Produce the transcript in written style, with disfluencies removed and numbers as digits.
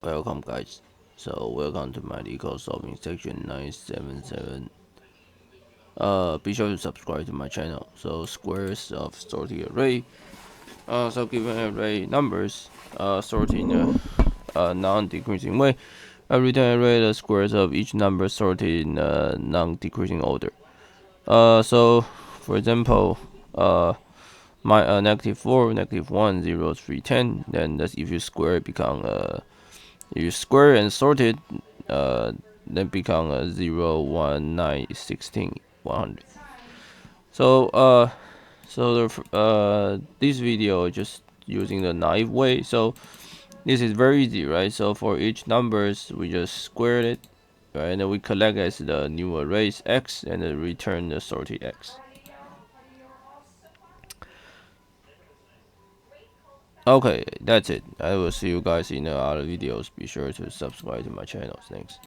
Welcome guys. So welcome to my Leetcode solving section 977. Be sure to subscribe to my channel. So squares of sorted array. So given array numbers, sorted in a non-decreasing way. Return array the squares of each number sorted in a non-decreasing order. So for example, my -4, -1, 0, 3, 10. Then that's if you square it become you square and sort it, then become a 0, 1, 9, 16, 100. So this video is just using the naive way. So this is very easy, right? So for each numbers we just square it, right? And then we collect as the new arrays x and then return the sorted x. Okay, that's it. I will see you guys in the other videos. Be sure to subscribe to my channel. Thanks.